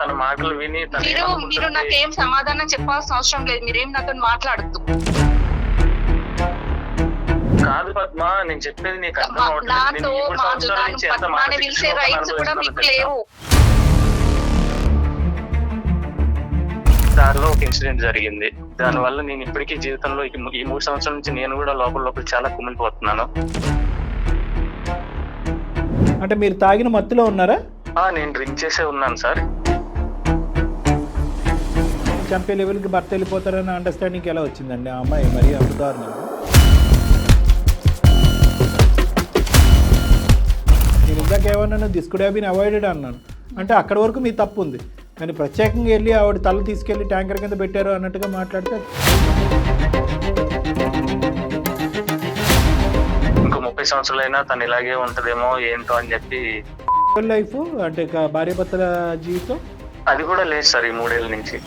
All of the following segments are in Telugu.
తన మాటలు విని మీరు నాకేం సమాధానం చెప్పాల్సిన అవసరం లేదు. మీరేం నాతో మాట్లాడద్దు. కాదు పద్మ, నేను చెప్పేది నీకు అర్థం అవట్లేదు. నాతో పద్మాని పిలిచే రైట్స్ కూడా మీకు లేవు. దారిలో ఒక ఇన్సిడెంట్ జరిగింది. దాని వల్ల నేను ఇప్పటికీ జీవితంలో ఈ 3 సంవత్సరాల నుంచి నేను కూడా లోపల చాలా కుమిలిపోతున్నాను. అంటే మీరు తాగిన మత్తులో ఉన్నారా? నేను డ్రింక్ చేసే ఉన్నాను సార్. చంపే లెవెల్కి భర్త వెళ్ళిపోతారని అండర్స్టాండింగ్ ఎలా వచ్చిందండి ఆ అమ్మాయి? మరి అమృతారు నేను ఇందాక ఏమన్నాను, this could have been avoided అన్నాను. అంటే అక్కడి వరకు మీ తప్పు ఉంది, కానీ ప్రత్యేకంగా వెళ్ళి ఆవిడ తల తీసుకెళ్ళి ట్యాంకర్ కింద పెట్టారు అన్నట్టుగా మాట్లాడితే ఇంకో 30 సంవత్సరాలైనా తను ఇలాగే ఉంటదేమో ఏంటో అని చెప్పి. లైఫ్ అంటే భార్యాభర్తల జీవితం అది కూడా లేదు సార్ ఈ 3 ఏళ్ళ నుంచి.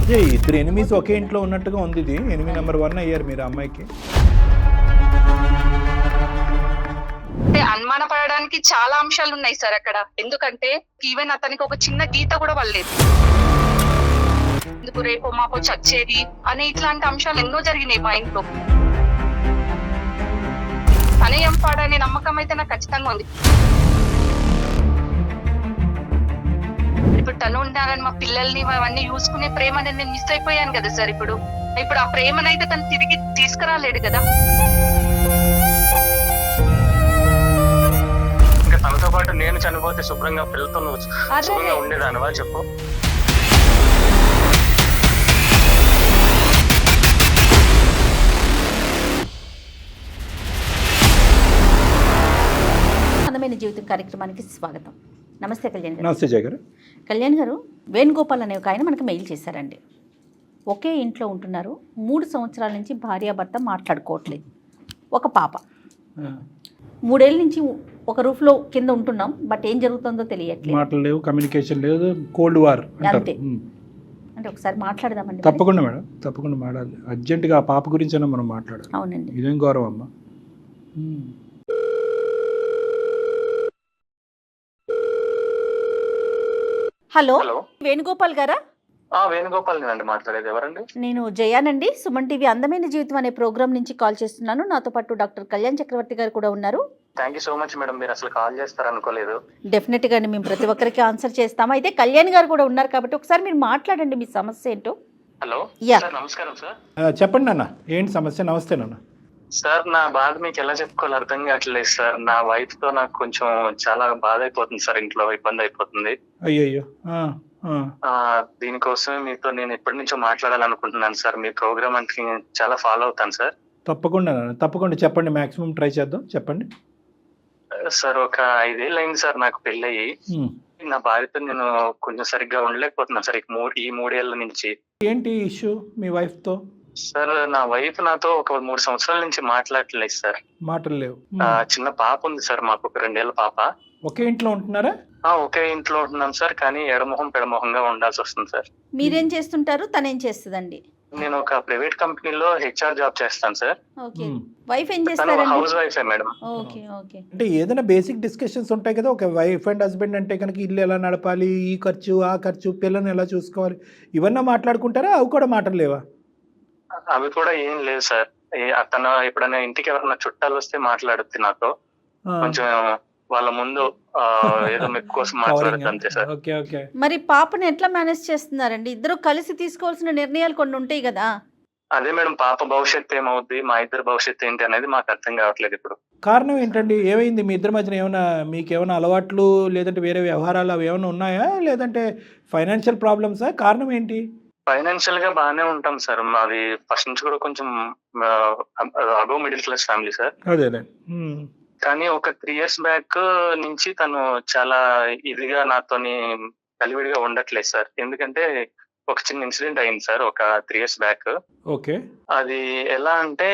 అదే ఇద్దరు ఎనిమిస్ ఒకే ఇంట్లో ఉన్నట్టుగా ఉంది. ఇది ఎనిమి నెంబర్ 1 అయ్యారు మీరు అమ్మాయికి. అంటే అనుమాన పడడానికి చాలా అంశాలు ఉన్నాయి సార్ అక్కడ. ఎందుకంటే ఈవెన్ అతనికి ఒక చిన్న గీత కూడా వల్లేదు. ఎందుకు రేపో మాపో చచ్చేది అనే ఇట్లాంటి అంశాలు ఎన్నో జరిగినాయి మా ఇంట్లో. తనే ఏం పాడనే నమ్మకం అయితే నాకు ఖచ్చితంగా ఉంది. ఇప్పుడు తను ఉండాలని మా పిల్లల్ని అవన్నీ చూసుకునే ప్రేమ అనేది నేను మిస్ అయిపోయాను కదా సార్. ఇప్పుడు ఆ ప్రేమనైతే తను తిరిగి తీసుకురాలేడు కదా. ఇంకా తనతో పాటు నేను చనిపోతే శుభ్రంగా పిల్లతో నువ్వు శుభ్రంగా ఉండేదానివా చెప్పు? అందమైన జీవితం కార్యక్రమానికి స్వాగతం. నమస్తే కళ్యాణ్ గారు. నమస్తే జయ గారు. కళ్యాణ్ గారు, వేణుగోపాల్ అనే ఒక ఆయన మనకు మెయిల్ చేశారండి. ఒకే ఇంట్లో ఉంటున్నారు, 3 సంవత్సరాల నుంచి భార్యాభర్త మాట్లాడుకోవట్లేదు. ఒక పాప. 3 ఏళ్ళ నుంచి ఒక రూఫ్లో కింద ఉంటున్నాం, బట్ ఏం జరుగుతుందో తెలియట్లేదు. మాటలు లేవు, కమ్యూనికేషన్ లేదు, కోల్డ్ వార్ అంతే. అంటే ఒకసారి మాట్లాడదామండి. తప్పకుండా మేడం, తప్పకుండా మాట్లాడాలి. అర్జెంటుగా ఆ పాప గురించి అయినా మనం మాట్లాడాలి. అవునండి. ఇదేం గౌరవం అమ్మా. హలో, హలో వేణుగోపాల్ గారా? వేణుగోపాల్ అండి మాట్లాడేది. ఎవరండి? నేను జయానండి, సుమన్ టీవీ అందమైన జీవితం అనే ప్రోగ్రామ్ నుంచి కాల్ చేస్తున్నాను. నాతో పాటు డాక్టర్ కళ్యాణ్ చక్రవర్తి గారు కూడా ఉన్నారు. Thank you so much madam, మీరు అసలు కాల్ చేస్తారనుకోలేదు. డెఫినెట్గా మేము ప్రతి ఒక్కరికి ఆన్సర్ చేస్తాము. అయితే కళ్యాణ్ గారు కూడా ఉన్నారు కాబట్టి ఒకసారి మీరు మాట్లాడండి, మీ సమస్య ఏంటో. Hello yeah. సార్, నమస్కారం సార్. చెప్పండి నాన్న, ఏంటి సమస్య? నమస్తే నాన్న. సార్, నా బాధ మీకు ఎలా చెప్పుకోవాలి అర్థం కావట్లేదు సార్. నా వైఫ్ తో నాకు కొంచెం చాలా బాధ అయిపోతుంది సార్, ఇంట్లో ఇబ్బంది అయిపోతుంది. అయ్యయ్యో. దీనికోసమే మీతో నేను ఎప్పటి నుంచో మాట్లాడాలనుకుంటున్నాను సార్. మీ ప్రోగ్రామ్ అంటే చాలా ఫాలో అవుతాను సార్. తప్పకుండా నాన్న, తప్పకుండా చెప్పండి, మాక్సిమం ట్రై చేద్దాం. చెప్పండి సార్. ఒక 5 ఏళ్ళు అయింది సార్ నాకు పెళ్ళయి. నా భార్యతో నేను కొంచెం సరిగ్గా ఉండలేకపోతున్నాను సార్ ఈ 3 ఏళ్ల నుంచి. ఏంటి ఇష్యూ మీ వైఫ్ తో? సార్, నా వైఫ్ నాతో ఒక 3 సంవత్సరాల నుంచి మాట్లాడలేదు సార్. మాటలు లేవు. చిన్న పాప ఉంది సార్ మాకు, ఒక 2 ఏళ్ల పాప. ఒకే ఇంట్లో ఉంటున్నారా? ఒకే ఇంట్లో ఉంటున్నాం సార్, కానీ ఎడమొహం పెడమొహంగా ఉండాల్సి వస్తుంది సార్. మీరేం చేస్తుంటారు, తనేం చేస్తుందండి? నేను ఒక ప్రైవేట్ కంపెనీలో HR జాబ్ చేస్తాను సార్. ఓకే. వైఫ్ ఏం తను చేస్తారండి? హౌస్ వైఫే మేడం. Okay okay. అంటే ఏదైనా బేసిక్ డిస్కషన్స్ ఉంటాయి కదా, ఒక వైఫ్ అండ్ హస్బెండ్ అంటే కనుక ఇల్లు ఎలా నడపాలి, ఈ ఖర్చు ఆ ఖర్చు, పిల్లల్ని ఎలా చూసుకోవాలి, ఇవన్నీ మాట్లాడుకుంటారా? అవి కూడా మాటలు లేవా? అవి కూడా ఏం లేదు సార్. తను ఎప్పుడైనా ఇంటికి ఎవరైనా చుట్టాలు వస్తే మాట్లాడుద్ది నాతో. కొంచెం వాళ్ళ ముందు ఏదో మెప్పు కోసం మాట్లాడుద్ది అంతే సార్. Okay okay. మరి పాపని ఎట్లా మేనేజ్ చేస్తున్నారండి? ఇద్దరు కలిసి తీసుకోవాల్సిన నిర్ణయాలు కొన్ని ఉంటాయి కదా. అదే మేడం, పాప భవిష్యత్తు ఏమవుద్ది, మా ఇద్దరు భవిష్యత్తు ఏంటి అనేది మాకు అర్థం కావట్లేదు ఇప్పుడు. కారణం ఏంటండి? ఏమైంది మీ ఇద్దరి మధ్యన? ఏమైనా మీకేమైనా అలవాట్లు లేదంటే వేరే వ్యవహారాలు అవి ఏమైనా ఉన్నాయా, లేదంటే ఫైనాన్షియల్ ప్రాబ్లమ్సా? కారణం ఏంటి? ఫైనాన్షియల్ గా బాగానే ఉంటాం సార్. మాది ఫస్ట్ నుంచి కూడా కొంచెం above middle class family sir. అదేలే. కానీ ఒక 3 years బ్యాక్ నుంచి తను చాలా ఇదిగా నాతోని కలివిడిగా ఉండట్లేదు సార్. ఎందుకంటే ఒక చిన్న ఇన్సిడెంట్ అయింది సార్ ఒక 3 years బ్యాక్. ఓకే. అది ఎలా అంటే,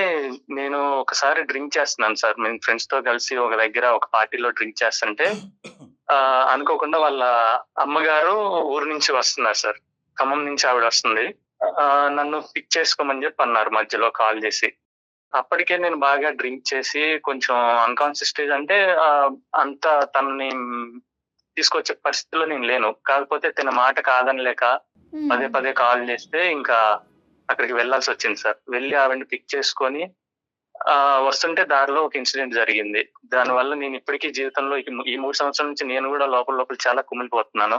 నేను ఒకసారి డ్రింక్ చేస్తున్నాను సార్. మేము ఫ్రెండ్స్ తో కలిసి ఒక దగ్గర ఒక పార్టీలో డ్రింక్ చేస్తుంటే అనుకోకుండా వాళ్ళ అమ్మగారు ఊరు నుంచి వస్తున్నారు సార్. ఖమ్మం నుంచి ఆవిడ వస్తుంది. నన్ను పిక్ చేసుకోమని చెప్పి అన్నారు మధ్యలో కాల్ చేసి. అప్పటికే నేను బాగా డ్రింక్ చేసి కొంచెం అన్కాన్షియస్ స్టేజ్, అంటే అంత తనని తీసుకొచ్చే పరిస్థితిలో నేను లేను. కాకపోతే తన మాట కాదనలేక పదే పదే కాల్ చేస్తే ఇంకా అక్కడికి వెళ్లాల్సి వచ్చింది సార్. వెళ్ళి ఆవిడని పిక్ చేసుకొని వస్తుంటే దారిలో ఒక ఇన్సిడెంట్ జరిగింది. దానివల్ల నేను ఇప్పటికీ జీవితంలో ఈ 3 సంవత్సరాల నుంచి నేను కూడా లోపల చాలా కుమిలిపోతున్నాను.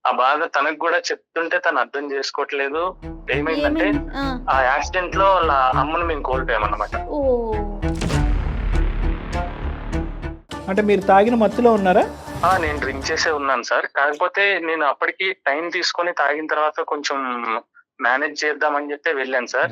ఆ బాధ తనకు కూడా చెప్తుంటే తను అర్థం చేసుకోవట్లేదు. ఏమైందంటే ఆ యాక్సిడెంట్ లో వాళ్ళ అమ్మను మేము కోల్పోయామన్నమాట. అంటే మీరు తాగిన మత్తులో ఉన్నారా? నేను డ్రింక్ చేసే ఉన్నాను సార్. కాకపోతే నేను అప్పటికి టైం తీసుకొని తాగిన తర్వాత కొంచెం మేనేజ్ చేద్దామని చెప్పి వెళ్ళాను సార్.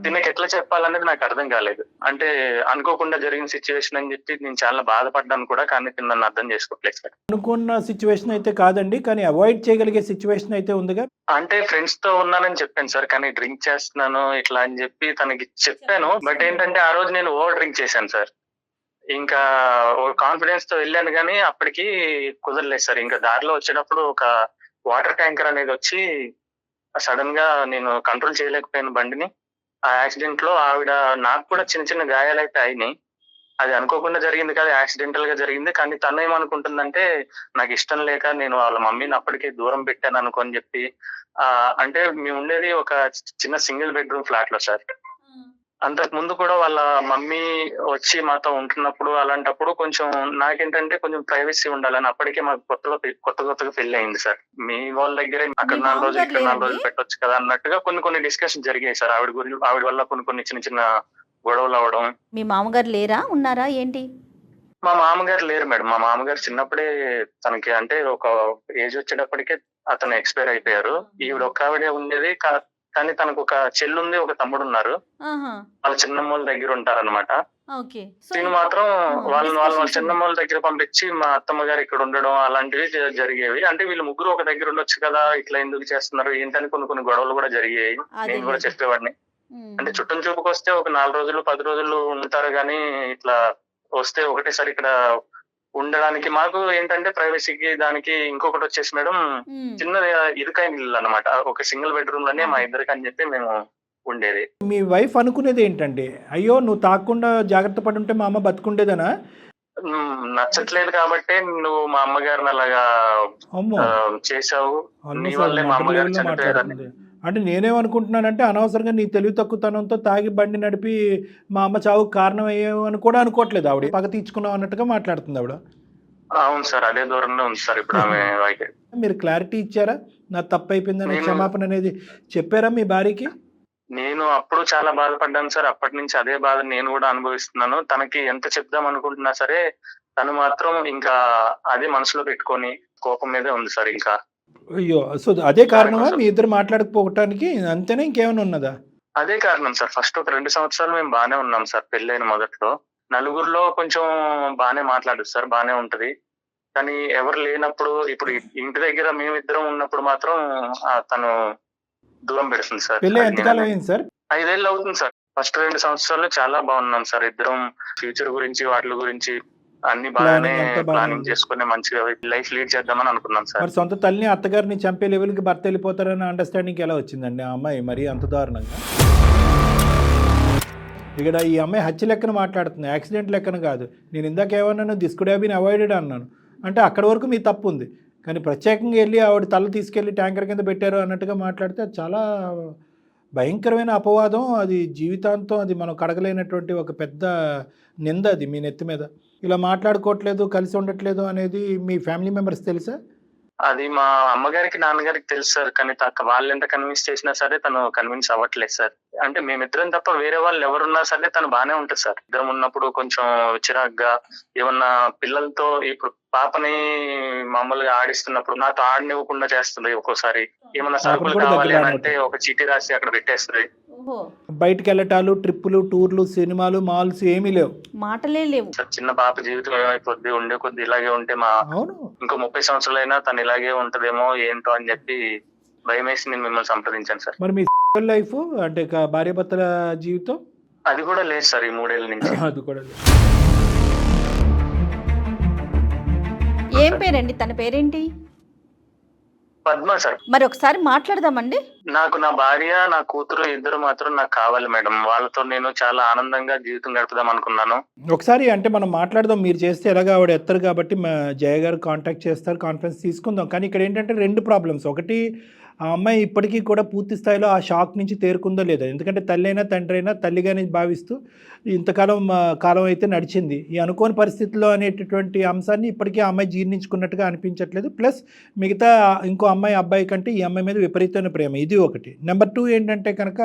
తినకి ఎట్లా చెప్పాలనేది నాకు అర్థం కాలేదు. అంటే అనుకోకుండా జరిగిన సిచ్యువేషన్ అని చెప్పి నేను చాలా బాధపడ్డాను కూడా, కానీ నన్ను అర్థం చేసుకోవట్లేదు సార్. అనుకున్న సిచ్యువేషన్ అయితే కాదండి, కానీ అవాయిడ్ చేయగలిగే సిచ్యువేషన్ అయితే ఉందిగా. అంటే ఫ్రెండ్స్ తో ఉన్నానని చెప్పాను సార్, కానీ డ్రింక్ చేస్తున్నాను ఇట్లా అని చెప్పి తనకి చెప్పాను. బట్ ఏంటంటే ఆ రోజు నేను ఓవర్ డ్రింక్ చేశాను సార్. ఇంకా కాన్ఫిడెన్స్ తో వెళ్ళాను కానీ అప్పటికి కుదరలేదు సార్. ఇంకా దారిలో వచ్చేటప్పుడు ఒక వాటర్ ట్యాంకర్ అనేది వచ్చి సడన్ గా నేను కంట్రోల్ చేయలేకపోయాను బండిని. ఆ యాక్సిడెంట్ లో ఆవిడ నాకు కూడా చిన్న చిన్న గాయాలైతే అయినాయి. అది అనుకోకుండా జరిగింది కాదు, యాక్సిడెంటల్ గా జరిగింది. కానీ తను ఏమనుకుంటుందంటే నాకు ఇష్టం లేక నేను వాళ్ళ మమ్మీని అప్పటికే దూరం పెట్టాను అనుకోని చెప్పి. అంటే మేము ఉండేది ఒక చిన్న సింగిల్ బెడ్రూమ్ ఫ్లాట్ లో సార్. అంతకు ముందు కూడా వాళ్ళ మమ్మీ వచ్చి మాతో ఉంటున్నప్పుడు అలాంటప్పుడు కొంచెం నాకేంటంటే కొంచెం ప్రైవసీ ఉండాలని అప్పటికే మాకు కొత్తగా పెళ్లి అయింది సార్. మీ వాళ్ళ దగ్గరే అక్కడ 4 రోజులు ఇక్కడ 4 రోజులు పెట్టొచ్చు కదా అన్నట్టుగా కొన్ని డిస్కషన్ జరిగాయి సార్. ఆవిడ వల్ల కొన్ని చిన్న చిన్న గొడవలు అవడం. మీ మామగారు లేరా, ఉన్నారా ఏంటి? మా మామగారు లేరు మేడం. మా మామగారు చిన్నప్పుడే తనకి అంటే ఒక ఏజ్ వచ్చేటప్పటికే అతను ఎక్స్పైర్ అయిపోయారు. ఈవిడ ఒక్క ఆవిడే ఉండేది. కానీ తనకు ఒక చెల్లి ఉంది, ఒక తమ్ముడు ఉన్నారు. వాళ్ళ చిన్నమ్మల దగ్గర ఉంటారన్నమాట. నేను మాత్రం వాళ్ళ చిన్నమ్మల దగ్గర పంపించి మా అత్తమ్మ గారు ఇక్కడ ఉండడం అలాంటివి జరిగేవి. అంటే వీళ్ళు ముగ్గురు ఒక దగ్గర ఉండొచ్చు కదా, ఇట్లా ఎందుకు చేస్తున్నారు ఏంటని కొన్ని గొడవలు కూడా జరిగాయి. నేను కూడా చెప్పేవాడిని. అంటే చుట్టం చూపుకి వస్తే ఒక 4 రోజులు 10 రోజులు ఉంటారు, కానీ ఇట్లా వస్తే ఒకటేసారి ఇక్కడ ఉండడానికి మాకు ఏంటంటే ప్రైవసీకి దానికి. ఇంకొకటి వచ్చేసి మేడం, చిన్న ఇరుకైన ఇల్లు అన్నమాట. ఒక సింగిల్ బెడ్రూమ్ లోనే మా ఇద్దరికి అని చెప్పి మేము ఉండేది. మీ వైఫ్ అనుకునేది ఏంటంటే, అయ్యో నువ్వు తాగకుండా జాగ్రత్త పడి ఉంటే మా అమ్మ బతుకుండేదనా? నచ్చట్లేదు కాబట్టి నువ్వు మా అమ్మగారిని అలాగా చేసావు, నీ వల్లే మా అమ్మగారు చనిపోయారని. అంటే నేనేమనుకుంటున్నానంటే, అనవసరంగా నీ తెలివి తక్కువతనంతో తాగి బండి నడిపి మా అమ్మ చావుకు కారణం అయ్యేవని కూడా అనుకోవట్లేదు. ఆవిడ పగ తీర్చుకున్నావు అన్నట్టుగా మాట్లాడుతుంది ఆవిడ. అవును సార్, అదే దూరంలో ఉంది సార్ ఇప్పుడు ఆమె. మీరు క్లారిటీ ఇచ్చారా? నా తప్పు అయిపోయిందని క్షమాపణ అనేది చెప్పారా మీ భార్యకి? నేను అప్పుడు చాలా బాధపడ్డాను సార్. అప్పటి నుంచి అదే బాధ నేను కూడా అనుభవిస్తున్నాను. తనకి ఎంత చెప్దాం అనుకుంటున్నా సరే తను మాత్రం ఇంకా అదే మనసులో పెట్టుకొని కోపం మీదే ఉంది సార్. ఇంకా అయ్యో, సో అదే కారణమా మీ ఇద్దరు మాట్లాడకపోవటానికి? అంతేనా, ఇంకేమైనా ఉన్నదా? అదే కారణం సార్. ఫస్ట్ ఒక 2 సంవత్సరాలు మేము బానే ఉన్నాం సార్. పెళ్ళైన మొదట్లో నలుగురిలో కొంచెం బానే మాట్లాడదు సార్, బానే ఉంటది. కానీ ఎవరు లేనప్పుడు, ఇప్పుడు ఇంటి దగ్గర మేమిద్దరం ఉన్నప్పుడు మాత్రం తను దూరం పెడుతుంది సార్. పెళ్ళి ఎంతకాలం అయింది సార్? 5 ఏళ్ళు అవుతుంది సార్. ఫస్ట్ 2 సంవత్సరాలు చాలా బాగున్నాం సార్. ఇద్దరం ఫ్యూచర్ గురించి వాటి గురించి అన్ని బాగానే ప్లానింగ్ చేసుకుని మంచిగా లైఫ్ లీడ్ చేద్దామని అనుకున్నాం సార్. మరి సొంత తల్లిని అత్తగారిని చంపే లెవెల్కి భర్త వెళ్ళిపోతారని అండర్స్టాండింగ్ ఎలా వచ్చిందండి ఆ అమ్మాయి? మరి అంత దారుణంగా ఇక్కడ ఈ అమ్మాయి హత్య లెక్కన మాట్లాడుతుంది, యాక్సిడెంట్ లెక్కన కాదు. నేను ఇందాక ఏమన్నాను, this could have been avoided అన్నాను. అంటే అక్కడి వరకు మీ తప్పు ఉంది, కానీ ప్రత్యేకంగా వెళ్ళి ఆవిడ తల తీసుకెళ్ళి ట్యాంకర్ కింద పెట్టారు అన్నట్టుగా మాట్లాడితే అది చాలా భయంకరమైన అపవాదం. అది జీవితాంతం అది మనం కడగలేనటువంటి ఒక పెద్ద నింద అది మీ నెత్తి మీద. ఇలా మాట్లాడుకోవట్లేదు, కలిసి ఉండట్లేదు అనేది మీ ఫ్యామిలీ మెంబర్స్ తెలుసా? అది మా అమ్మగారికి నాన్నగారికి తెలుసు సార్. కానీ వాళ్ళు ఎంత కన్విన్స్ చేసినా సరే తను కన్విన్స్ అవ్వట్లేదు సార్. అంటే మేమిద్దరం తప్ప వేరే వాళ్ళు ఎవరున్నా సరే తను బానే ఉంటుంది సార్. ఇద్దరం ఉన్నప్పుడు కొంచెం చిరాగ్గా ఏమన్నా పిల్లలతో, ఇప్పుడు పాపని మామూలుగా ఆడిస్తున్నప్పుడు నాతో ఆడనివ్వకుండా చేస్తుంది. ఒక్కోసారి ఏమన్నా సరుకులు కావాలి అని అంటే ఒక చీటీ రాసి అక్కడ పెట్టేస్తుంది. బయటకు వెళ్ళటాలు, ట్రిప్పులు, టూర్లు, సినిమాలు, మాల్స్ ఏమీ లేవు, మాటలే లేవు. చిన్న పాప జీవితం ఏమైపోద్ది, ఉండే కొద్ది ఇలాగే ఉంటే ఇంకో 30 సంవత్సరాలైనా తను ఇలాగే ఉంటదేమో ఏంటో అని చెప్పి భయం వేసి నేను మిమ్మల్ని సంప్రదించాను సార్. మరి మీ లైఫ్ అంటే భార్య భర్తల జీవితం అది కూడా లేదు సార్ ఈ 3 ఏళ్ళ నుంచి. అది కూడా లేదు. ఏం పేరండి? తన పేరేంటి? పద్మ సార్. మరి ఒకసారి మాట్లాడదామండి. నాకు నా భార్య, నా కూతురు ఇద్దరు మాత్రం నాకు కావాలి మేడం. వాళ్ళతో నేను చాలా ఆనందంగా జీవితం గడుపుదాం అనుకున్నాను. ఒకసారి అంటే మనం మాట్లాడదాం. మీరు చేస్తే ఎలాగ ఆవిడ ఎత్తరు కాబట్టి మా జయ గారు కాంటాక్ట్ చేస్తారు, కాన్ఫరెన్స్ తీసుకుందాం. కానీ ఇక్కడ ఏంటంటే 2 ప్రాబ్లమ్స్. ఒకటి, ఆ అమ్మాయి ఇప్పటికీ కూడా పూర్తి స్థాయిలో ఆ షాక్ నుంచి తేరుకుందో లేదో. ఎందుకంటే తల్లి అయినా తండ్రి అయినా తల్లిగానే భావిస్తూ కాలం అయితే నడిచింది. ఈ అనుకోని పరిస్థితుల్లో అనేటటువంటి అంశాన్ని ఇప్పటికీ ఆ అమ్మాయి జీర్ణించుకున్నట్టుగా అనిపించట్లేదు. ప్లస్ మిగతా ఇంకో అబ్బాయి కంటే ఈ అమ్మాయి మీద విపరీతమైన ప్రేమ, ఇది ఒకటి. నెంబర్ 2 ఏంటంటే కనుక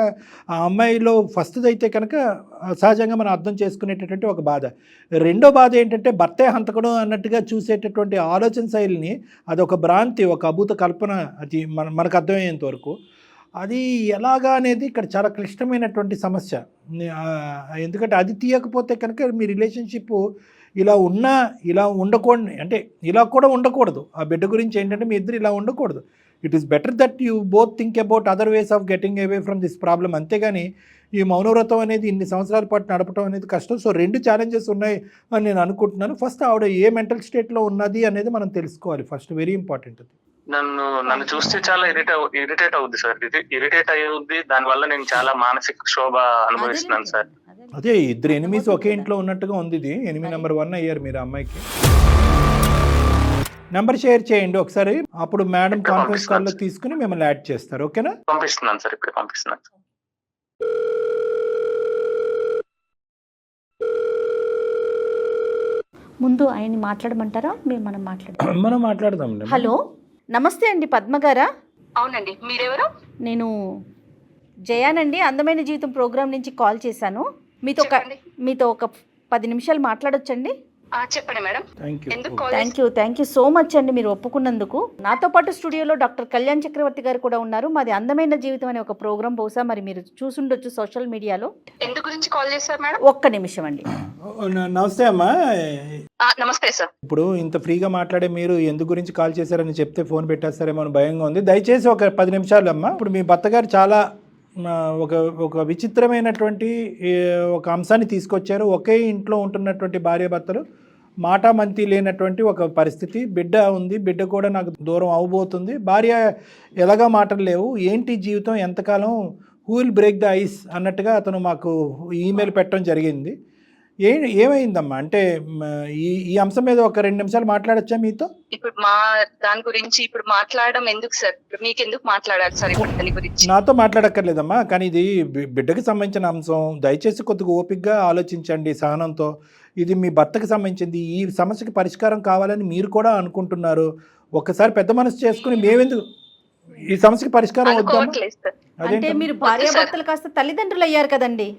ఆ అమ్మాయిలో ఫస్ట్ది అయితే కనుక సహజంగా మనం అర్థం చేసుకునేటటువంటి ఒక బాధ. రెండో బాధ ఏంటంటే భర్తే హంతకుడు అన్నట్టుగా చూసేటటువంటి ఆలోచన శైలిని, అదొక భ్రాంతి, ఒక అభూత కల్పన. అది మనకు అర్థమయ్యేంత వరకు అది ఎలాగా అనేది ఇక్కడ చాలా క్లిష్టమైనటువంటి సమస్య. ఎందుకంటే అది తీయకపోతే కనుక మీ రిలేషన్షిప్ ఇలా ఉండకూడదు, అంటే ఇలా కూడా ఉండకూడదు. ఆ బిడ్డ గురించి ఏంటంటే మీ ఇద్దరు ఇలా ఉండకూడదు. It is better that you both think about other ways of getting away from this problem. అంతేగాని ఈ మౌనవ్రతం అనేది ఇన్ని సంవత్సరాల పాటు నడపడం అనేది కష్టం. సో 2 ఛాలెంజెస్ ఉన్నాయి అని నేను అనుకుంటున్నాను. ఫస్ట్ ఆవిడ ఏ మెంటల్ స్టేట్లో ఉన్నది అనేది మనం తెలుసుకోవాలి ఫస్ట్, వెరీ ఇంపార్టెంట్. అది నన్ను చూస్తే చాలా ఇరిటేట్ అవుద్ది సార్. ఇరిటేట్ అయ్యుద్ది. దానివల్ల నేను చాలా మానసిక క్షోభ అనుభవిస్తున్నాను సార్. అదే ఇద్దరు ఎనిమిస్ ఒకే ఇంట్లో ఉన్నట్టుగా ఉంది. ఇది ఎనిమి నెంబర్ 1 అయ్యారు మీరు అమ్మాయికి. నెంబర్ షేర్ చేయండి ఒకసారి, అప్పుడు మేడం కాన్ఫరెన్స్ కాల్లో తీసుకుని మిమ్మల్ని యాడ్ చేస్తారు. ఓకేనా? పంపిస్తున్నాను సార్, ఇప్పుడు పంపిస్తున్నాను. ముందు ఆయన్ని మాట్లాడమంటారా మనం మాట్లాడదాం. హలో, నమస్తే అండి, పద్మ గారా? అవునండి, మీరెవరు? నేను జయానండి, అందమైన జీవితం ప్రోగ్రామ్ నుంచి కాల్ చేశాను. మీతో ఒక 10 నిమిషాలు మాట్లాడొచ్చండి? చెప్పండి madam. Thank you so much అండి మీరు ఒప్పుకున్నందుకు. నాతో పాటు స్టూడియోలో డాక్టర్ కళ్యాణ్ చక్రవర్తి గారు కూడా ఉన్నారు. మాది అందమైన జీవితం అనే ఒక ప్రోగ్రామ్, బహుశా మరి మీరు చూసుండొచ్చు సోషల్ మీడియాలో. ఎందుకు గురించి కాల్ చేశారు మేడం? ఒక్క నిమిషం అండి. నమస్తే అమ్మా. నమస్తే సార్. ఇప్పుడు ఇంత ఫ్రీగా మాట్లాడే మీరు ఎందుకు గురించి కాల్ చేశారని చెప్తే ఫోన్ పెట్టేస్తారేమో అని భయంగా ఉంది. దయచేసి ఒక 10 నిమిషాలు అమ్మా. ఇప్పుడు మీ భర్త గారు చాలా ఒక విచిత్రమైనటువంటి ఒక అంశాన్ని తీసుకొచ్చారు. ఒకే ఇంట్లో ఉంటున్నటువంటి భార్యాభర్తలు మాటామంతి లేనటువంటి ఒక పరిస్థితి. బిడ్డ ఉంది, బిడ్డ కూడా నాకు దూరం అవబోతుంది, భార్య ఎలాగా మాటలు లేవు, ఏంటి జీవితం, ఎంతకాలం, who will break the ice అన్నట్టుగా అతను మాకు ఈమెయిల్ పెట్టడం జరిగింది. ఏమైందమ్మా? అంటే ఈ అంశం మీద ఒక 2 నిమిషాలు మాట్లాడచ్చా మీతో? ఇప్పుడు దాని గురించి ఇప్పుడు మాట్లాడడం ఎందుకు సార్? మీకు ఎందుకు మాట్లాడాలి సార్ ఇప్పుడు దాని గురించి? నాతో మాట్లాడక్కర్లేదమ్మా, కానీ ఇది బిడ్డకి సంబంధించిన అంశం. దయచేసి కొద్దిగా ఓపికగా ఆలోచించండి, సహనంతో. ఇది మీ భర్తకి సంబంధించింది. ఈ సమస్యకి పరిష్కారం కావాలని మీరు కూడా అనుకుంటున్నారు. ఒక్కసారి పెద్ద మనసు చేసుకుని మేమెందుకు ఈ సమస్యకి పరిష్కారం వద్దాం? అంటే మీరు భార్యాభర్తలు కాస్త తల్లిదండ్రులు అయ్యారు కదండి.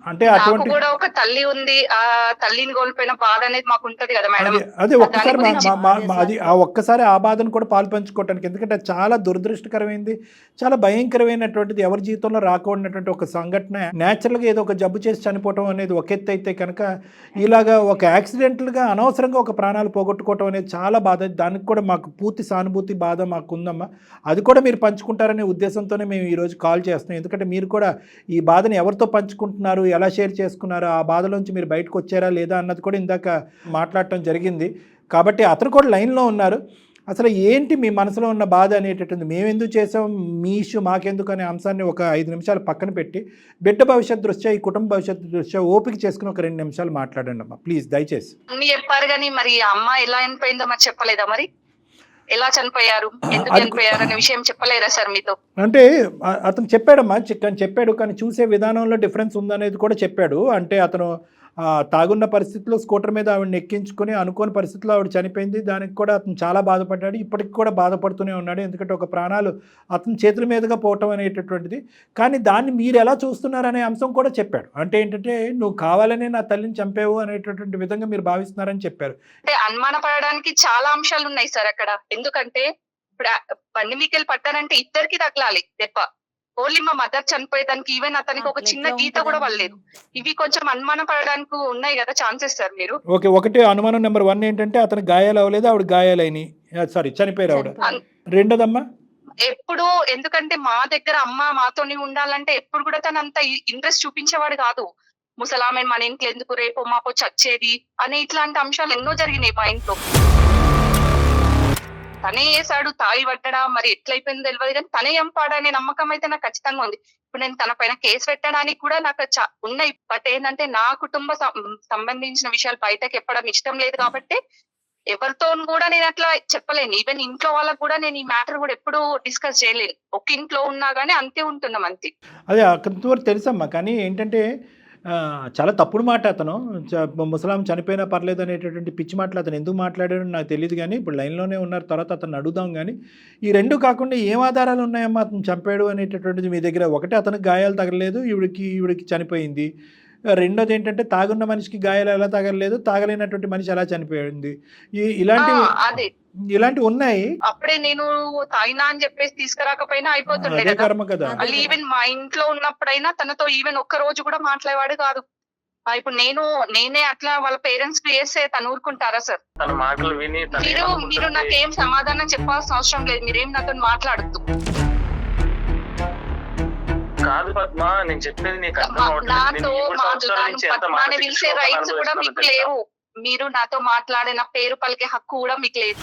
అంటే అటువంటి కూడా ఒక తల్లి ఉంది, ఆ తల్లిని కోల్పోయిన బాధ అనేది మాకు ఉంటది కదా మేడం. అదే ఒక్కసారి ఆ బాధను కూడా పాలు పంచుకోవటానికి, ఎందుకంటే చాలా దురదృష్టకరమైంది, చాలా భయంకరమైనటువంటిది, ఎవరి జీవితంలో రాకూడనటువంటి ఒక సంఘటన. న్యాచురల్గా ఏదో ఒక జబ్బు చేసి చనిపోవటం అనేది ఒక ఎత్తు అయితే కనుక, ఇలాగా ఒక యాక్సిడెంటల్గా అనవసరంగా ఒక ప్రాణాలు పోగొట్టుకోవటం అనేది చాలా బాధ. దానికి కూడా మాకు పూర్తి సానుభూతి, బాధ మాకు ఉందమ్మా. అది కూడా మీరు పంచుకుంటారనే ఉద్దేశంతోనే మేము ఈరోజు కాల్ చేస్తున్నాం. ఎందుకంటే మీరు కూడా ఈ బాధను ఎవరితో పంచుకుంటున్నారు, ఎలా షేర్ చేసుకున్నారో, ఆ బాధలోంచి మీరు బయటకు వచ్చారా లేదా అన్నది కూడా ఇందాక మాట్లాడటం జరిగింది. కాబట్టి అతను కూడా లైన్లో ఉన్నారు. అసలు ఏంటి మీ మనసులో ఉన్న బాధ అనేటటువంటి, మేము ఎందుకు చేసాం, మీ ఇష్యూ మాకెందుకు అనే అంశాన్ని ఒక 5 నిమిషాలు పక్కన పెట్టి, బిడ్డ భవిష్యత్ దృష్ట్యా, ఈ కుటుంబ భవిష్యత్తు దృష్ట్యా ఓపిక చేసుకుని ఒక 2 నిమిషాలు మాట్లాడండి అమ్మా ప్లీజ్, దయచేసి. మీరు చెప్పారు కానీ మరి అమ్మ ఎలా చనిపోయిందో మరి చెప్పలేదా? మరి ఎలా చనిపోయారు, ఎందుకు చనిపోయారు అనే విషయం చెప్పలేరా సార్ మీతో? అంటే అతను చెప్పాడమ్మా, చెప్పాడు, కానీ చూసే విధానంలో డిఫరెన్స్ ఉందనేది కూడా చెప్పాడు. అంటే అతను తాగున్న పరిస్థితిలో స్కూటర్ మీద ఆవిడని ఎక్కించుకొని అనుకోని పరిస్థితిలో ఆవిడ చనిపోయింది. దానికి కూడా అతను చాలా బాధపడ్డాడు, ఇప్పటికి కూడా బాధపడుతూనే ఉన్నాడు. ఎందుకంటే ఒక ప్రాణాలు అతని చేతుల మీదుగా పోవటం అనేటటువంటిది. కానీ దాన్ని మీరు ఎలా చూస్తున్నారనే అంశం కూడా చెప్పాడు. అంటే ఏంటంటే, నువ్వు కావాలనే నా తల్లిని చంపేవు అనేటటువంటి విధంగా మీరు భావిస్తున్నారని చెప్పారు. అంటే అనుమానపడడానికి చాలా అంశాలు ఉన్నాయి సార్ అక్కడ. ఎందుకంటే ఇప్పుడు బండి మీకెళ్ళి పట్టారంటే ఇద్దరికి తగలాలి దెబ్బ. ఓన్లీ మా మదర్ చనిపోయేదానికి ఈవెన్ అతనికి ఒక చిన్న గీత కూడా పడలేదు. ఇవి కొంచెం అనుమానం పడడానికి ఉన్నాయి కదా ఛాన్సెస్ సార్ మీరు. ఓకే, ఒకటి అనుమానం నెంబర్ 1 ఏంటంటే అతనికి గాయాలు అవ్వలేదు, ఆవిడ గాయాలైన, సారీ చనిపోయారు ఆవిడ. రెండోదమ్మా, ఎప్పుడు ఎందుకంటే మా దగ్గర అమ్మ మాతోని ఉండాలంటే ఎప్పుడు కూడా తను అంత ఇంట్రెస్ట్ చూపించేవాడు కాదు. ముసలామె మన ఇంట్లో ఎందుకు, రేపు మాపో చచ్చేది అని ఇట్లాంటి అంశాలు ఎన్నో జరిగినాయి మా ఇంట్లో. తనే వేసాడు, తాగి పట్టడా మరి ఎట్లయిపోయిందో తెలియదు, కానీ తనే చంపాడనే నమ్మకం అయితే నాకు ఖచ్చితంగా ఉంది. ఇప్పుడు నేను తన పైన కేసు పెట్టడానికి కూడా నాకు ఉన్నాయి. బట్ ఏంటంటే నా కుటుంబ సంబంధించిన విషయాలు బయటకు చెప్పడం ఇష్టం లేదు కాబట్టి ఎవరితో కూడా నేను అట్లా చెప్పలేను. ఈవెన్ ఇంట్లో వాళ్ళకు కూడా నేను ఈ మ్యాటర్ కూడా ఎప్పుడు డిస్కస్ చేయలేను. ఒక ఇంట్లో ఉన్నా గానీ అంతే ఉంటున్నాం అంతే. అదే కొంతవరకు తెలుసమ్మా, కానీ ఏంటంటే చాలా తప్పుడు మాట అతను. ముసలాం చనిపోయినా పర్లేదు అనేటటువంటి పిచ్చి మాటలు అతను ఎందుకు మాట్లాడాడో నాకు తెలియదు, కానీ ఇప్పుడు లైన్లోనే ఉన్నారు, తర్వాత అతను అడుగుదాం. కానీ ఈ రెండు కాకుండా ఏం ఆధారాలు ఉన్నాయమ్మా అతను చంపాడు అనేటటువంటిది మీ దగ్గర? ఒకటి, అతనికి గాయాలు తగలలేదు, ఈవిడికి చనిపోయింది. రెండోది ఏంటంటే తాగున్న మనిషికి గాయాలు ఎలా తగలలేదు, తాగలేనటువంటి మనిషి ఎలా చనిపోయింది, ఇలాంటివి ఉన్నాయి. అప్పుడే నేను తాగినా అని చెప్పేసి తీసుకురాకపోయినా అయిపోతుండే కదా. ఈవెన్ మా ఇంట్లో ఉన్నప్పుడైనా తనతో ఈవెన్ ఒక్క రోజు కూడా మాట్లాడేవాడు కాదు. ఇప్పుడు నేనే అట్లా వాళ్ళ పేరెంట్స్ కి వేస్తే తను ఊరుకుంటారా సార్? తన మాటలు విని మీరు నాకేం సమాధానం చెప్పాల్సిన అవసరం లేదు, మీరేం నాతో మాట్లాడద్దు. కాదు పద్మ, నేను చెప్పేది నీకు నాతో పద్మాని పిలిచే రైట్స్ కూడా మీకు లేవు. మీరు నాతో మాట్లాడిన పేరు పలికే హక్కు కూడా మీకు లేదు.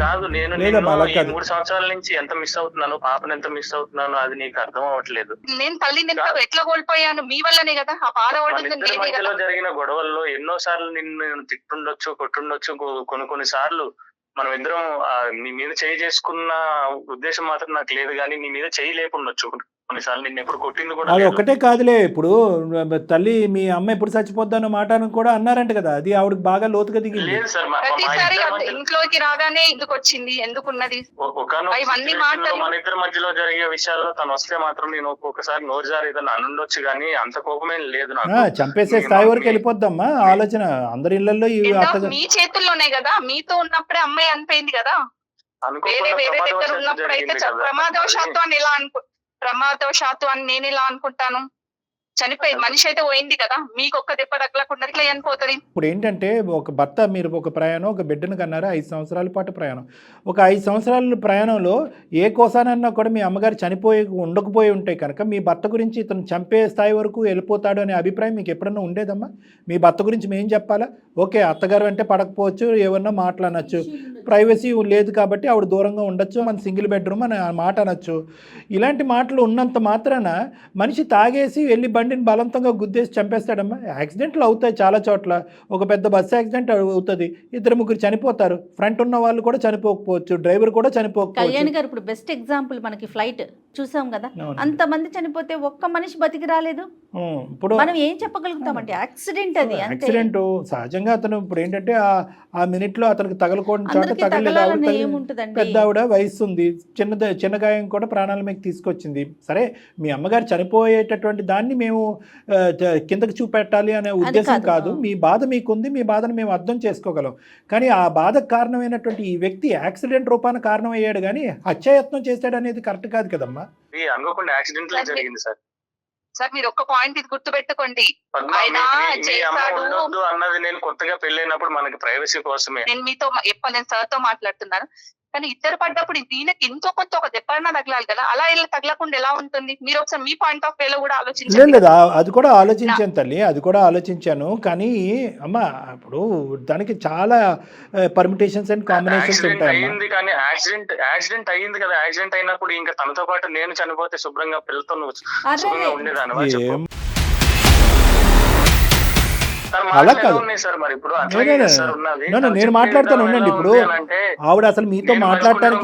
కాదు, నేను 3 సంవత్సరాల నుంచి ఎంత మిస్ అవుతున్నాను, పాపను ఎంత మిస్ అవుతున్నాను, అది నీకు అర్థం అవ్వట్లేదు. నేను తల్లిని ఎట్లా కోల్పోయాను మీ వల్లనే కదా. ఆ బాధపడుతుంది మధ్యలో జరిగిన గొడవల్లో ఎన్నో సార్లు నిన్ను తిట్టుండొచ్చు, కొట్టుండొచ్చు. కొన్ని సార్లు మనం ఇద్దరం నీ మీద చేయి చేసుకున్న ఉద్దేశం మాత్రం నాకు లేదు, కానీ నీ మీద చేయి లేకుండొచ్చు. కొన్నిసార్లు నిన్ను ఎప్పుడు కొట్టింది కూడా అది ఒకటే కాదులే. ఇప్పుడు తల్లి మీ అమ్మ ఎప్పుడు చచ్చిపోద్దన్న మాట కూడా అన్నారంట కదా, అది ఆవిడకి బాగా లోతుగా దిగింది. లేదు సార్, ప్రతిసారి ఇంట్లోకి రాగానే ఎందుకు వచ్చింది, ఎందుకున్నది, మన ఇద్దరి మధ్యలో జరిగే విషయాల్లో తను వస్తే మాత్రం నేను ఒక్కొక్కసారి నోరు జారి ఏదైనా అనుండొచ్చు, కానీ అంత కోపమే లేదు నాకు. చంపేసే స్థాయి వరకు వెళ్ళిపోద్దమ్మా ఆలోచన. అందరి ఇళ్లలో మీ చేతుల్లోనే కదా, మీతో ఉన్నప్పుడే అమ్మాయి అనిపోయింది కదా. వేరే దగ్గర ఉన్నప్పుడు అయితే ప్రమాదవశాత్తు అని ప్రమాదవశాత్తు అని నేను ఇలా అనుకుంటాను. చనిపోయి మనిషి అయితే పోయింది కదా, మీకు ఒక్క దెబ్బ తగలకుండా ఇట్లా చనిపోతుంది. ఇప్పుడు ఏంటంటే ఒక భర్త, మీరు ఒక ప్రయాణం, ఒక బిడ్డను కన్నారు, 5 సంవత్సరాల పాటు ప్రయాణం. ఒక 5 సంవత్సరాల ప్రయాణంలో ఏ కోసానన్నా కూడా మీ అమ్మగారు ఉండకపోయి ఉంటే కనుక మీ భర్త గురించి ఇతను చంపే స్థాయి వరకు వెళ్ళిపోతాడు అనే అభిప్రాయం మీకు ఎప్పుడన్నా ఉండేదమ్మా? మీ భర్త గురించి మేము చెప్పాలా? ఓకే, అత్తగారు అంటే పడకపోవచ్చు, ఏమన్నా మాట్లాడనొచ్చు, ప్రైవసీ లేదు కాబట్టి ఆవిడ దూరంగా ఉండొచ్చు, మన సింగిల్ బెడ్రూమ్ అని మాట అనొచ్చు. ఇలాంటి మాటలు ఉన్నంత మాత్రాన మనిషి తాగేసి వెళ్ళి బండిని బలవంతంగా గుద్దేసి చంపేస్తాడమ్మా? యాక్సిడెంట్లు అవుతాయి చాలా చోట్ల. ఒక పెద్ద బస్సు యాక్సిడెంట్ అవుతుంది, 2-3 చనిపోతారు. ఫ్రంట్ ఉన్న వాళ్ళు కూడా చనిపోకపోవచ్చు, డ్రైవర్ కూడా చనిపోకపోవచ్చు. కళ్యాణ్ గారు ఇప్పుడు బెస్ట్ ఎగ్జాంపుల్ మనకి ఫ్లైట్ చూసాం కదా, అంతమంది చనిపోతే ఒక్క మనిషి బతికి రాలేదు. ఇప్పుడు మనం ఏం చెప్పగలుగుతామంటే యాక్సిడెంట్, అది యాక్సిడెంట్. సహజంగా అతను ఇప్పుడు ఏంటంటే ఆ మినిట్ లో అతనికి తగలకూడని చోట తగలేదు. పెద్ద ఆవిడ వయసు ఉంది, చిన్న గాయం కూడా ప్రాణాల మీద తీసుకొచ్చింది. సరే, మీ అమ్మగారు చనిపోయేటటువంటి దాన్ని మేము కిందకి చూపెట్టాలి అనే ఉద్దేశం కాదు. మీ బాధ మీకుంది, మీ బాధను మేము అర్థం చేసుకోగలం. కానీ ఆ బాధకు కారణమైనటువంటి ఈ వ్యక్తి యాక్సిడెంట్ రూపాన కారణం అయ్యాడు, కానీ హత్యాయత్నం చేశాడు అనేది కరెక్ట్ కాదు కదమ్మా. అనుకోకుండా యాక్సిడెంట్ జరిగింది సార్. సార్ మీరు ఒక్క పాయింట్ ఇది గుర్తు పెట్టుకోండి, అన్నది నేను కొత్తగా పెళ్ళైనప్పుడు మనకి ప్రైవసీ కోసమే. నేను మీతో నేను సార్ తో మాట్లాడుతున్నాను, కానీ ఇద్దరు పడ్డప్పుడు దీనికి ఎంతో కొంత ఒక దెబ్బన్నా తగలాలి కదా. అలా తగలకుండా ఎలా ఉంటుంది? మీరు ఒకసారి మీ పాయింట్ ఆఫ్ వేలో కూడా ఆలోచించండి. లేదు, అది కూడా ఆలోచించాను తల్లి, అది కూడా ఆలోచించాను. కానీ అమ్మ, ఇప్పుడు దానికి చాలా పర్మిటేషన్స్ అండ్ కాంబినేషన్స్ ఉంటాయి. కానీ యాక్సిడెంట్ అయ్యింది కదా, యాక్సిడెంట్ అయినప్పుడు ఇంకా తనతో పాటు నేను చనిపోతే శుభ్రంగా పిల్లతో శుభ్రంగా ఉండేదాన్ని. అలా కాదు, నేను మాట్లాడతాను ఉండండి. ఇప్పుడు ఆవిడ అసలు మీతో మాట్లాడటానికి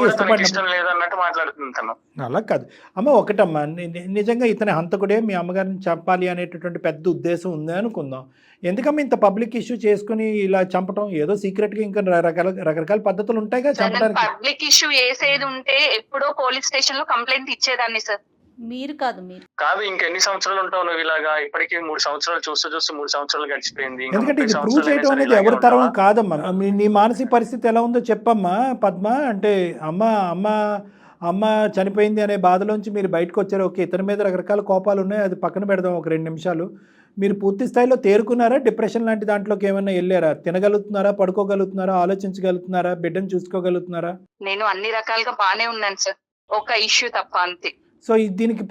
లేదన్నట్టు మాట్లాడుతుంటాను. అలా కాదు అమ్మ, ఒకటమ్మా, నిజంగా ఇతని హంతకుడే మీ అమ్మగారిని చంపాలి అనేటటువంటి పెద్ద ఉద్దేశం ఉంది అనుకుందాం. ఎందుకమ్మా ఇంత పబ్లిక్ ఇష్యూ చేసుకుని ఇలా చంపటం? ఏదో సీక్రెట్ గా ఇంకా రకరకాల పద్ధతులు ఉంటాయి కదా చంపడానికి. పబ్లిక్ ఇష్యూ చేసేది ఉంటే ఎప్పుడో పోలీస్ స్టేషన్ లో కంప్లైంట్ ఇచ్చేదాన్ని సార్. మీరు ఇంకెన్ని సంవత్సరాలు ఉంటావు నువ్వు ఇలాగా? ఇప్పటికీ 3 సంవత్సరాలు చూస్తూ 3 సంవత్సరాలు గడిచిపోయింది. ఎందుకంటే ఇది ప్రూవ్ చేయడం అనేది ఎవరి తరం కాదమ్మా. నీ మానసిక పరిస్థితి ఎలా ఉందో చెప్పమ్మా పద్మ. అంటే అమ్మ చనిపోయింది అనే బాధలోంచి మీరు బయటకు వచ్చారు. ఓకే, ఇతని మీద రకరకాల కోపాలు ఉన్నాయి, అది పక్కన పెడదాం ఒక 2 నిమిషాలు. మీరు పూర్తి స్థాయిలో తేరుకున్నారా? డిప్రెషన్ లాంటి దాంట్లోకి ఏమైనా వెళ్ళారా? తినగలుగుతున్నారా, పడుకోగలుగుతున్నారా, ఆలోచించగలుగుతున్నారా, బిడ్డను చూసుకోగలుగుతున్నారా? నేను అన్ని రకాలుగా బానే ఉన్నాను సార్, ఒక ఇష్యూ తప్ప, అంతే. సో దీనికి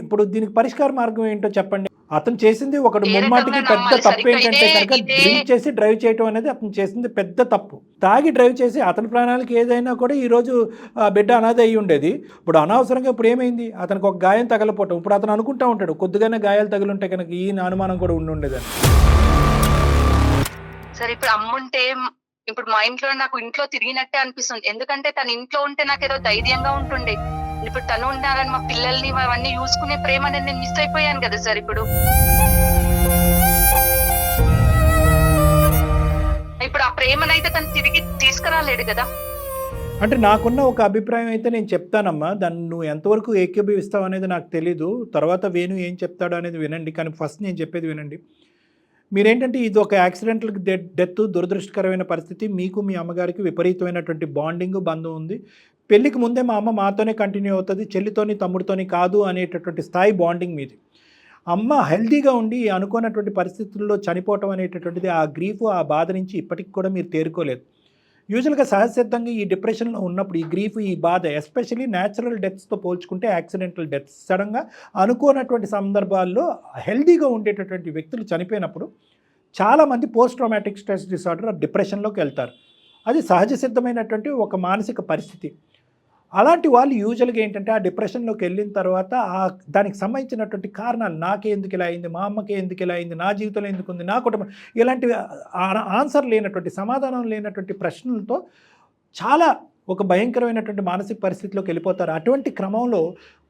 ఇప్పుడు దీనికి పరిష్కార మార్గం ఏంటో చెప్పండి. అతను చేసింది ఒకటి ఏ ముమ్మాటికి రకంగా పెద్ద నమ్మాలి తప్పు సరిగ్గా? ఏంటంటే కనుక ఇదే డ్రింక్ చేసి డ్రైవ్ చేయటం అనేది అతను చేసింది పెద్ద తప్పు. తాగి డ్రైవ్ చేసి అతని ప్రాణాలకి ఏదైనా కూడా ఈరోజు ఆ బిడ్డ అనాథ అయ్యి ఉండేది. ఇప్పుడు అనవసరంగా ఇప్పుడు ఏమైంది, అతనికి ఒక గాయం తగలపోవటం. ఇప్పుడు అతను అనుకుంటా ఉంటాడు కొద్దిగానే గాయాలు తగులుంటే కనుక ఈ అనుమానం కూడా ఉండేదని. సరే, ఇప్పుడు అమ్ముంటే ఇప్పుడు మా ఇంట్లో నాకు ఇంట్లో తిరిగినట్టే అనిపిస్తుంది. ఎందుకంటే తన ఇంట్లో ఉంటే నాకు ఏదో ధైర్యంగా ఉంటుండే. ఇప్పుడు తను ఉండాలని మా పిల్లల్ని అవన్నీ చూసుకునే ప్రేమ అనేది నేను మిస్ అయిపోయాను కదా సార్. ఇప్పుడు ఆ ప్రేమనైతే తను తిరిగి తీసుకురాలేడు కదా. అంటే నాకున్న ఒక అభిప్రాయం అయితే నేను చెప్తానమ్మా, దాన్ని నువ్వు ఎంతవరకు ఏకీభవిస్తావు అనేది నాకు తెలీదు. తర్వాత వేణు ఏం చెప్తాడో అనేది వినండి, కానీ ఫస్ట్ నేను చెప్పేది వినండి. మీరేంటంటే ఇది ఒక యాక్సిడెంటల్ డెత్, దురదృష్టకరమైన పరిస్థితి. మీకు మీ అమ్మగారికి విపరీతమైనటువంటి బాండింగ్, బంధం ఉంది. పెళ్ళికి ముందే మా అమ్మ మాతోనే కంటిన్యూ అవుతుంది, చెల్లితోని తమ్ముడితోని కాదు అనేటటువంటి స్థాయి బాండింగ్ మీది. అమ్మ హెల్తీగా ఉండి అనుకోనటువంటి పరిస్థితుల్లో చనిపోవటం అనేటటువంటిది, ఆ గ్రీఫ్, ఆ బాధ నుంచి ఇప్పటికి కూడా మీరు తేరుకోలేదు. యూజువల్గా సహజసిద్ధంగా ఈ డిప్రెషన్లో ఉన్నప్పుడు ఈ గ్రీఫ్, ఈ బాధ, ఎస్పెషల్లీ న్యాచురల్ డెత్స్తో పోల్చుకుంటే యాక్సిడెంటల్ డెత్స్, సడన్గా అనుకోనటువంటి సందర్భాల్లో హెల్తీగా ఉండేటటువంటి వ్యక్తులు చనిపోయినప్పుడు చాలామంది పోస్ట్ ట్రామాటిక్ స్ట్రెస్ డిసార్డర్, డిప్రెషన్లోకి వెళ్తారు. అది సహజ సిద్ధమైనటువంటి ఒక మానసిక పరిస్థితి. అలాంటి వాళ్ళు యూజువల్గా ఏంటంటే ఆ డిప్రెషన్లోకి వెళ్ళిన తర్వాత దానికి సంబంధించినటువంటి కారణాలు, నాకే ఎందుకు ఇలా అయింది, మా అమ్మకే ఎందుకు ఇలా అయింది, నా జీవితంలో ఎందుకు ఉంది, నా కుటుంబం, ఇలాంటి ఆన్సర్ లేనటువంటి, సమాధానం లేనటువంటి ప్రశ్నలతో చాలా ఒక భయంకరమైనటువంటి మానసిక పరిస్థితిలోకి వెళ్ళిపోతారు. అటువంటి క్రమంలో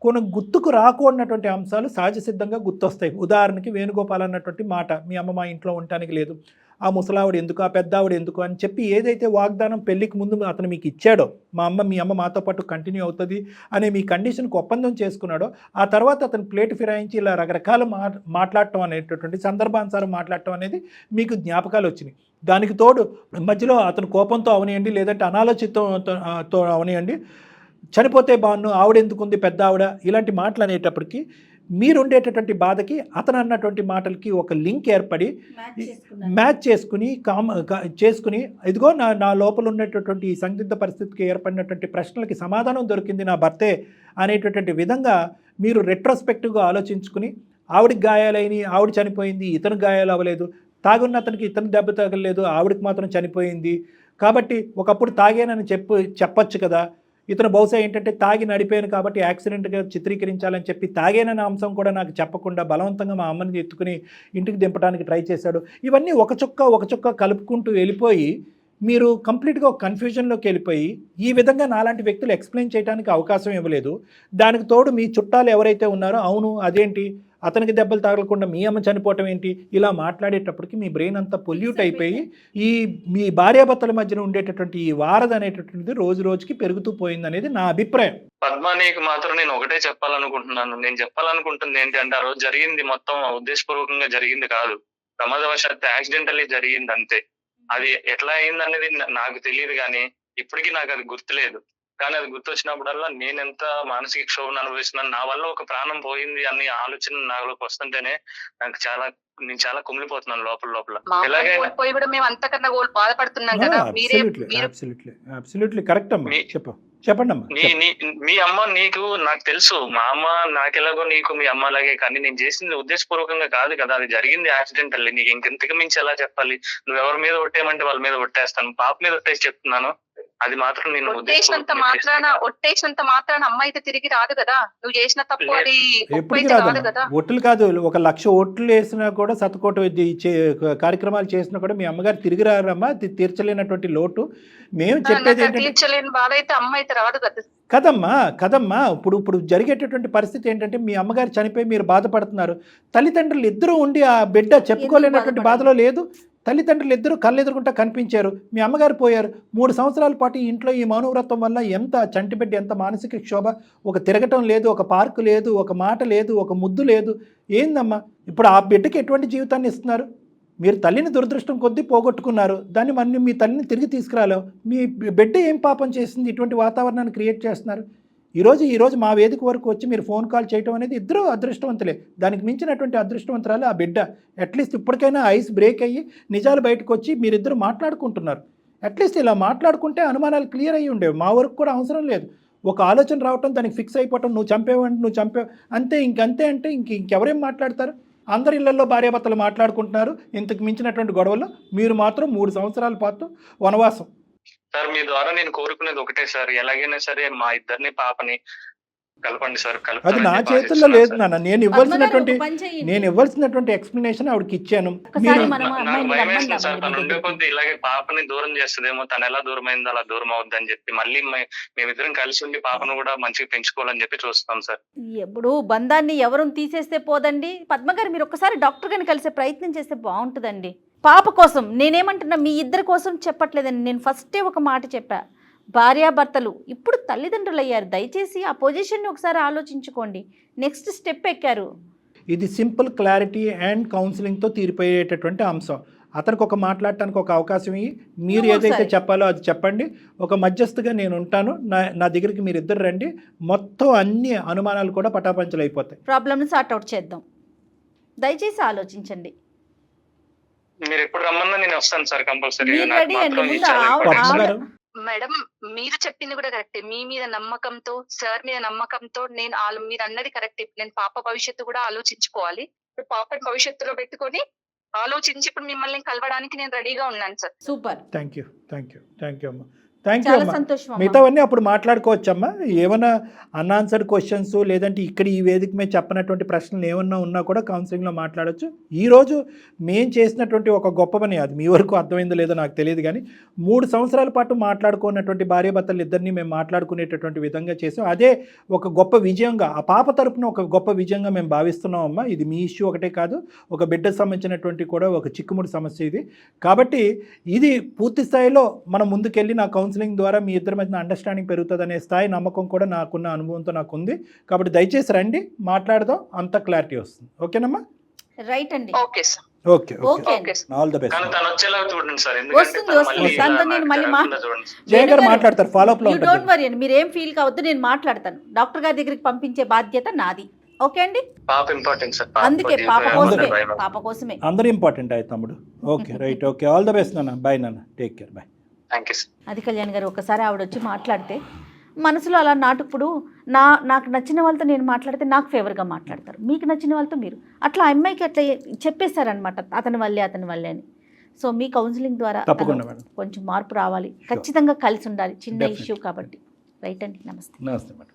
కొన్ని గుర్తుకు రాకూడనటువంటి అంశాలు సహజ సిద్ధంగా గుర్తొస్తాయి. ఉదాహరణకి వేణుగోపాల్ అన్నటువంటి మాట, మీ అమ్మ మా ఇంట్లో ఉండటానికి లేదు, ఆ ముసలావిడ ఎందుకు, ఆ పెద్దావిడ ఎందుకు అని చెప్పి ఏదైతే వాగ్దానం పెళ్ళికి ముందు అతను మీకు ఇచ్చాడో, మీ అమ్మ మాతో పాటు కంటిన్యూ అవుతుంది అనే మీ కండిషన్కి ఒప్పందం చేసుకున్నాడో, ఆ తర్వాత అతను ప్లేట్ ఫిరాయించి ఇలా రకరకాల మాట్లాడటం అనేటటువంటి సందర్భానుసారం మాట్లాడటం అనేది మీకు జ్ఞాపకాలు వచ్చినాయి. దానికి తోడు మధ్యలో అతను కోపంతో అవనియండి, లేదంటే అనాలోచితంతో అవనియండి, చనిపోతే బాగున్ను, ఆవిడ ఎందుకుంది పెద్ద ఆవిడ, ఇలాంటి మాటలు అనేటప్పటికీ మీరుండేటటువంటి బాధకి అతను అన్నటువంటి మాటలకి ఒక లింక్ ఏర్పడి మ్యాచ్ చేసుకుని ఇదిగో నా లోపల ఉండేటటువంటి ఈ సందిగ్ధ పరిస్థితికి ఏర్పడినటువంటి ప్రశ్నలకి సమాధానం దొరికింది నా భర్తే అనేటటువంటి విధంగా మీరు రెట్రోస్పెక్టివ్గా ఆలోచించుకుని, ఆవిడికి గాయాలైనవి, ఆవిడ చనిపోయింది, ఇతను గాయాలు అవ్వలేదు, తాగున్న అతనికి ఇతను దెబ్బ తగలేదు, ఆవిడకి మాత్రం చనిపోయింది కాబట్టి ఒకప్పుడు తాగానని చెప్పొచ్చు కదా, ఇతను బహుశా ఏంటంటే తాగి నడిపాను కాబట్టి యాక్సిడెంట్గా చిత్రీకరించాలని చెప్పి తాగేనన్న అంశం కూడా నాకు చెప్పకుండా బలవంతంగా మా అమ్మని ఎత్తుకుని ఇంటికి దింపడానికి ట్రై చేశాడు. ఇవన్నీ ఒక చుక్క కలుపుకుంటూ వెళ్ళిపోయి మీరు కంప్లీట్గా ఒక కన్ఫ్యూజన్లోకి వెళ్ళిపోయి ఈ విధంగా నాలాంటి వ్యక్తులు ఎక్స్ప్లెయిన్ చేయడానికి అవకాశం ఇవ్వలేదు. దానికి తోడు మీ చుట్టాలు ఎవరైతే ఉన్నారో, అవును అదేంటి అతనికి దెబ్బలు తగలకుండా మీ అమ్మ చనిపోవటం ఏంటి, ఇలా మాట్లాడేటప్పటికి మీ బ్రెయిన్ అంతా పొల్యూట్ అయిపోయి ఈ మీ భార్యాభర్తల మధ్యన ఉండేటటువంటి ఈ వారధ అనేటటువంటిది రోజు రోజుకి పెరుగుతూ పోయింది అనేది నా అభిప్రాయం. పద్మానికి మాత్రం నేను ఒకటే చెప్పాలనుకుంటున్నాను. నేను చెప్పాలనుకుంటుంది ఏంటంటే, ఆ రోజు జరిగింది మొత్తం ఉద్దేశపూర్వకంగా జరిగింది కాదు, ప్రమాదవశాత్తు యాక్సిడెంటల్లీ జరిగింది అంతే. అది ఎట్లా అయింది అనేది నాకు తెలియదు, కానీ ఇప్పటికీ నాకు అది గుర్తులేదు. కానీ అది గుర్తొచ్చినప్పుడల్లా నేను ఎంత మానసిక క్షోభను అనుభవిస్తున్నాను, నా వల్ల ఒక ప్రాణం పోయింది అనే ఆలోచన నాలోకి వస్తుంటేనే నేను చాలా కుమిలిపోతున్నాను లోపల. ఎలాగైనా కూడా మేము అంతకన్నా బాధపడుతున్నాం కదా. అబ్సల్యూట్లీ కరెక్ట్ అమ్మా, చెప్పండి అమ్మా. మీ అమ్మ నీకు నాకు తెలుసు, మా అమ్మ నాకెలాగో నీకు మీ అమ్మ అలాగే, కానీ నేను చేసింది ఉద్దేశపూర్వకంగా కాదు కదా, అది జరిగింది యాక్సిడెంటల్లీ. నీకు ఇంకెంతకు మించి ఎలా చెప్పాలి? నువ్వు ఎవరి మీద ఒట్టేయమంటే వాళ్ళ మీద ఒట్టేస్తాను, పాప మీద ఒట్టేసి చెప్తున్నాను. అది మాత్రం నేను ఒట్టేసినంత మాత్రాన అమ్మ అయితే తిరిగి రాదు కదా. నువ్వు చేసిన తప్పు అది రాదు కదా. ఓట్లు కాదు, 1,00,000 ఓట్లు వేసినా కూడా, శతకోటి కార్యక్రమాలు చేసినా కూడా మీ అమ్మగారు తిరిగి రారమ్మా. తీర్చలేనటువంటి లోటు మేము చెప్పేది తీర్చలేని బాధ అయితే అమ్మ అయితే రాదు కదా. కదమ్మా ఇప్పుడు జరిగేటటువంటి పరిస్థితి ఏంటంటే, మీ అమ్మగారు చనిపోయి మీరు బాధపడుతున్నారు, తల్లిదండ్రులు ఇద్దరు ఉండి ఆ బిడ్డ చెప్పుకోలేనటువంటి బాధలో లేదు. తల్లిదండ్రులు ఇద్దరు కళ్ళెదురుకుంటా కనిపించారు, మీ అమ్మగారు పోయారు. 3 సంవత్సరాల పాటు ఇంట్లో ఈ మౌనవ్రతం వల్ల ఎంత చంటిబిడ్డ, ఎంత మానసిక క్షోభ. ఒక తిరగటం లేదు, ఒక పార్కు లేదు, ఒక మాట లేదు, ఒక ముద్దు లేదు. ఏందమ్మా ఇప్పుడు ఆ బిడ్డకి ఎటువంటి జీవితాన్ని ఇస్తున్నారు? మీరు తల్లిని దురదృష్టం కొద్దీ పోగొట్టుకున్నారు, దాన్ని మన మీ తల్లిని తిరిగి తీసుకురాలేవు. మీ బిడ్డ ఏం పాపం చేసింది ఇటువంటి వాతావరణాన్ని క్రియేట్ చేస్తున్నారు? ఈరోజు మా వేదిక వరకు వచ్చి మీరు ఫోన్ కాల్ చేయడం అనేది ఇద్దరు అదృష్టవంతులే. దానికి మించినటువంటి అదృష్టవంతురాలు ఆ బిడ్డ. అట్లీస్ట్ ఇప్పటికైనా ఐస్ బ్రేక్ అయ్యి నిజాలు బయటకు వచ్చి మీరిద్దరు మాట్లాడుకుంటున్నారు. అట్లీస్ట్ ఇలా మాట్లాడుకుంటే అనుమానాలు క్లియర్ అయ్యి ఉండేవి. మా వరకు కూడా అవసరం లేదు. ఒక ఆలోచన రావటం, దానికి ఫిక్స్ అయిపోవటం, నువ్వు చంపేవు, అంతే. ఇంకంతే అంటే ఇంకెవరేం మాట్లాడతారు? అందరి ఇళ్లలో భార్యాభర్తలు మాట్లాడుకుంటున్నారు, ఇంతకు మించినటువంటి గొడవలు. మీరు మాత్రం 3 సంవత్సరాల పాటు వనవాసం. సార్ మీ ద్వారా నేను కోరుకునేది ఒకటే సార్, ఎలాగైనా సరే మా ఇద్దరిని పాపని కలపండి సార్. అది నా కలుపుతానని చేతుల్లో లేదు నాన్న. నేను పద్మగారు ఒక పని చేయండి. ఇవ్వాల్సినటువంటి ఎక్స్ప్లెనేషన్ ఆవిడకి ఇచ్చాను. ఒకసారి మనం నాకు అమ్మాయిని భయం వేస్తుంది రమ్మందాం సార్, అండి తను మీ ఉండే దగ్గరికి. కొద్ది ఇలాగే పాపని దూరం చేస్తుందేమో, తను ఎలా దూరం అయిందో అలా దూరం అవుద్ది అని చెప్పి మళ్ళీ మేమిద్దరం కలిసి ఉండి పాపను కూడా మంచిగా పెంచుకోవాలని చెప్పి చూస్తాం సార్. ఎప్పుడు బంధాన్ని ఎవరు తీసేస్తే పోదండి. పద్మగారు మీరు ఒక్కసారి డాక్టర్ గారిని కలిసే ప్రయత్నం చేస్తే బాగుంటుందండి. పాప కోసం నేనేమంటున్నా, మీ ఇద్దరి కోసం చెప్పట్లేదండి. నేను ఫస్టే ఒక మాట చెప్పా, భార్యాభర్తలు ఇప్పుడు తల్లిదండ్రులు అయ్యారు, దయచేసి ఆ పొజిషన్ని ఒకసారి ఆలోచించుకోండి. నెక్స్ట్ స్టెప్ ఎక్కారు. ఇది సింపుల్ క్లారిటీ అండ్ కౌన్సిలింగ్తో తీరిపోయేటటువంటి అంశం. అతనికి ఒక మాట్లాడటానికి ఒక అవకాశం ఇయ్యి, మీరు నువ్వు ఏదైతే ఒకసారి చెప్పాలో అది చెప్పండి. ఒక మధ్యస్థగా నేను ఉంటాను. నా దగ్గరికి మీరు ఇద్దరు రండి. మొత్తం అన్ని అనుమానాలు కూడా పటాపంచలు అయిపోతాయి. ప్రాబ్లమ్ని సార్ట్అవుట్ చేద్దాం. దయచేసి ఆలోచించండి. మీరు ఎప్పుడు రమ్మన్నా నేను వస్తాను సార్ కంపల్సరీ. మీరు నాకు రెడీ అండి. మాత్రం ముందు ఇది చాలా ఆవిడ- important సార్. పద్మగారు మేడం మీరు చెప్పింది కూడా కరెక్టే. మీ మీద నమ్మకంతో, సార్ మీద నమ్మకంతో నేను మీరు అన్నది కరెక్ట్. నేను పాప భవిష్యత్తు కూడా ఆలోచించుకోవాలి. ఇప్పుడు పాప భవిష్యత్తులో పెట్టుకొని ఆలోచించి ఇప్పుడు మిమ్మల్ని కలవడానికి నేను రెడీగా ఉన్నాను సార్. సూపర్, థ్యాంక్ యూ అమ్మా. థ్యాంక్ యూ చాలా అమ్మా. సంతోషం అమ్మా. మిగతావన్నీ అప్పుడు మాట్లాడుకోవచ్చమ్మా. ఏమైనా అన్ఆన్సర్డ్ క్వశ్చన్స్ లేదంటే ఇక్కడ ఈ వేదిక మీద చెప్పనటువంటి ప్రశ్నలు ఏమన్నా ఉన్నా కూడా కౌన్సిలింగ్లో మాట్లాడచ్చు. ఈరోజు మేము చేసినటువంటి ఒక గొప్ప పని, అది మీ వరకు అర్థమైందో లేదో నాకు తెలియదు కానీ 3 సంవత్సరాల పాటు మాట్లాడుకున్నటువంటి భార్యాభర్తలు ఇద్దరిని మేము మాట్లాడుకునేటటువంటి విధంగా చేసాం. అదే ఒక గొప్ప విజయంగా, ఆ పాప తరపున ఒక గొప్ప విజయంగా మేము భావిస్తున్నాం అమ్మా. ఇది మీ ఇష్యూ ఒకటే కాదు, ఒక బిడ్డకు సంబంధించినటువంటి కూడా ఒక చిక్కుముడి సమస్య ఇది. కాబట్టి ఇది పూర్తి స్థాయిలో మనం ముందుకెళ్ళి నా కౌన్సిలింగ్ ద్వారా మీ ఇద్దరి మధ్యన అండర్స్టాండింగ్ పెరుగుతుందనే స్థాయి నమ్మకం కూడా నాకున్న అనుభవంతో నాకు ఉంది. కాబట్టి దయచేసి రండి, మాట్లాడదాం, అంత క్లారిటీ వస్తుంది. ఓకేనమ్మా? రైట్ అండి. Okay sir. ఓకే ఓకే అండి. Okay sir. All the best. కానీ తను వచ్చేలా చూడండి సార్, వస్తుంది, వస్తుంది. తనతో నేను మళ్ళీ చూడండి. జయ గారు మాట్లాడతారు, ఫాలోఅప్లో యూ డోంట్ ఉంటుంది. వరీ అండి, మీరు ఏం ఫీల్ కావద్దు. నేను మాట్లాడతాను. డాక్టర్ గారి దగ్గరికి పంపించే బాధ్యత నాది. ఓకే అండి. పాప ఇంపార్టెంట్ సార్. అందుకే పాప కోసమే, పాప కోసమే. అందరూ ఇంపార్టెంట్ అయ్యి తమ్ముడు. Okay right, okay, all the best నాన్న. బాయ్ నాన్న, take care, bye. Thank you sir. అది కళ్యాణ్ గారు ఒకసారి ఆవిడ వచ్చి మాట్లాడితే మనసులో అలా నాటుప్పుడు నాకు నచ్చిన వాళ్ళతో నేను మాట్లాడితే నాకు ఫేవర్గా మాట్లాడతారు, మీకు నచ్చిన వాళ్ళతో మీరు అట్లా అమ్మాయికి అట్లా చెప్పేశారనమాట, అతని వల్లే అని. సో మీ కౌన్సిలింగ్ ద్వారా తప్పకుండా మేడం. కొంచెం మార్పు రావాలి, ఖచ్చితంగా కలిసి ఉండాలి. చిన్న ఇష్యూ కాబట్టి. రైట్ అండి. నమస్తే. నమస్తే మేడం.